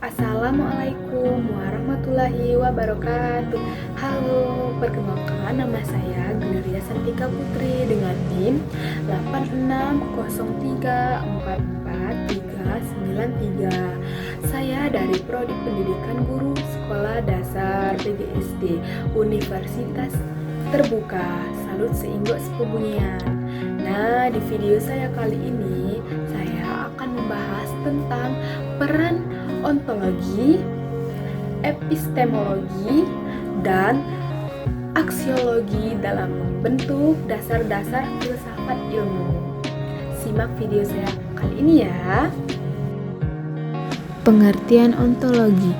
Assalamualaikum warahmatullahi wabarakatuh. Halo, perkenalkan nama saya Gloria Santika Putri dengan NIM 8603444393. Saya dari Prodi Pendidikan Guru Sekolah Dasar PGSD Universitas Terbuka Salut Seinggo Sepebunyian. Nah, di video saya kali ini saya akan membahas tentang peran ontologi, epistemologi, dan aksiologi dalam membentuk dasar-dasar filsafat ilmu. Simak video saya kali ini ya. Pengertian ontologi.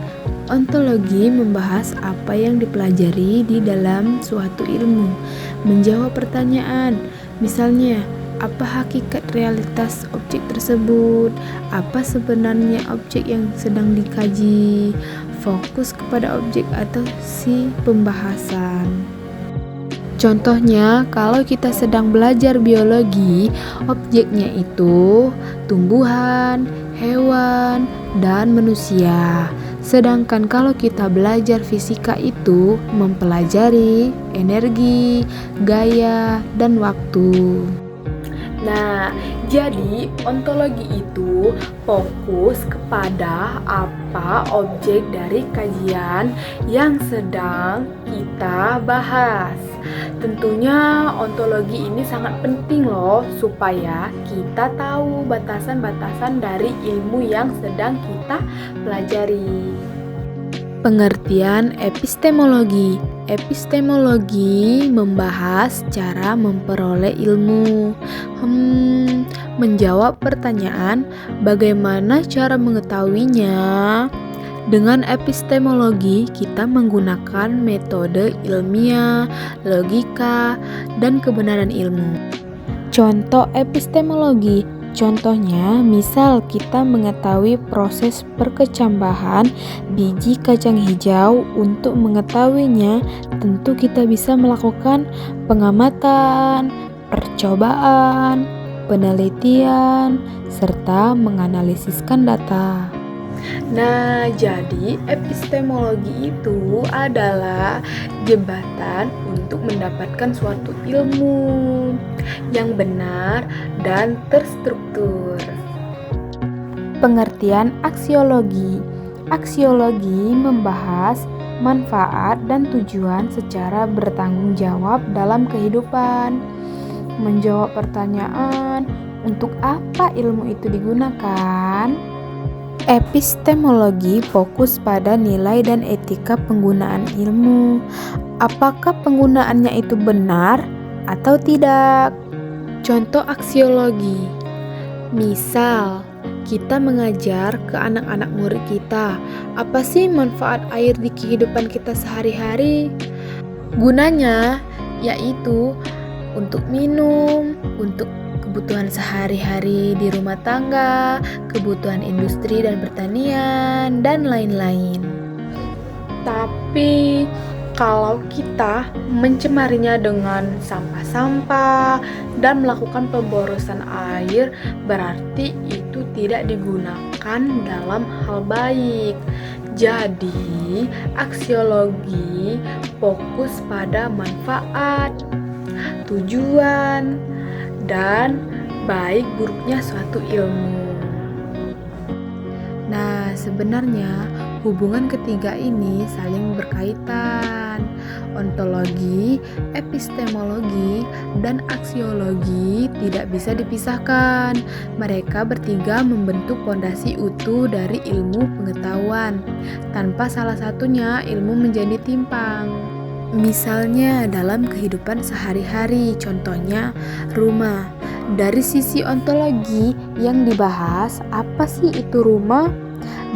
Ontologi membahas apa yang dipelajari di dalam suatu ilmu, menjawab pertanyaan, misalnya, apa hakikat realitas objek tersebut? Apa sebenarnya objek yang sedang dikaji? Fokus kepada objek atau si pembahasan. Contohnya, kalau kita sedang belajar biologi, objeknya itu tumbuhan, hewan, dan manusia. Sedangkan kalau kita belajar fisika itu mempelajari energi, gaya, dan waktu. Nah, jadi ontologi itu fokus kepada apa objek dari kajian yang sedang kita bahas. Tentunya ontologi ini sangat penting loh supaya kita tahu batasan-batasan dari ilmu yang sedang kita pelajari. Pengertian epistemologi. Epistemologi membahas cara memperoleh ilmu. Menjawab pertanyaan, bagaimana cara mengetahuinya? Dengan epistemologi, kita menggunakan metode ilmiah, logika, dan kebenaran ilmu. Contoh epistemologi. Contohnya, misal kita mengetahui proses perkecambahan biji kacang hijau. Untuk mengetahuinya, tentu kita bisa melakukan pengamatan, percobaan, penelitian, serta menganalisiskan data. Nah, jadi epistemologi itu adalah jembatan untuk mendapatkan suatu ilmu yang benar dan terstruktur. Pengertian aksiologi. Aksiologi membahas manfaat dan tujuan secara bertanggung jawab dalam kehidupan. Menjawab pertanyaan, untuk apa ilmu itu digunakan? Epistemologi fokus pada nilai dan etika penggunaan ilmu. Apakah penggunaannya itu benar atau tidak? Contoh aksiologi. Misal, kita mengajar ke anak-anak murid kita, apa sih manfaat air di kehidupan kita sehari-hari? Gunanya yaitu untuk minum, untuk kebutuhan sehari-hari di rumah tangga, kebutuhan industri dan pertanian, dan lain-lain. Tapi kalau kita mencemarinya dengan sampah-sampah dan melakukan pemborosan air, berarti itu tidak digunakan dalam hal baik. Jadi, aksiologi fokus pada manfaat, tujuan, dan baik buruknya suatu ilmu. Nah, sebenarnya hubungan ketiga ini saling berkaitan. Ontologi, epistemologi, dan aksiologi tidak bisa dipisahkan. Mereka bertiga membentuk fondasi utuh dari ilmu pengetahuan. Tanpa salah satunya, ilmu menjadi timpang. Misalnya dalam kehidupan sehari-hari, contohnya rumah. Dari sisi ontologi yang dibahas, apa sih itu rumah?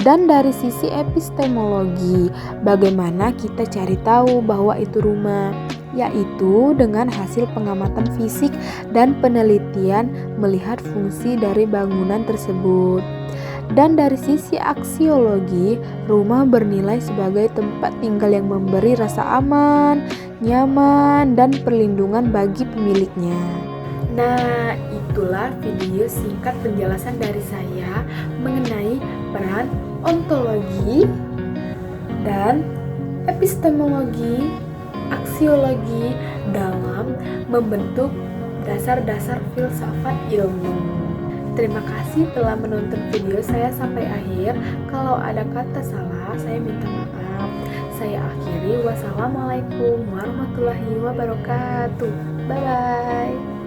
Dan dari sisi epistemologi, bagaimana kita cari tahu bahwa itu rumah? Yaitu dengan hasil pengamatan fisik dan penelitian melihat fungsi dari bangunan tersebut. Dan dari sisi aksiologi, rumah bernilai sebagai tempat tinggal yang memberi rasa aman, nyaman, dan perlindungan bagi pemiliknya. Nah, itulah video singkat penjelasan dari saya mengenai peran ontologi, dan epistemologi, aksiologi dalam membentuk dasar-dasar filsafat ilmu. Terima kasih telah menonton video saya sampai akhir. Kalau ada kata salah, saya minta maaf. Saya akhiri. Wassalamualaikum warahmatullahi wabarakatuh. Bye-bye.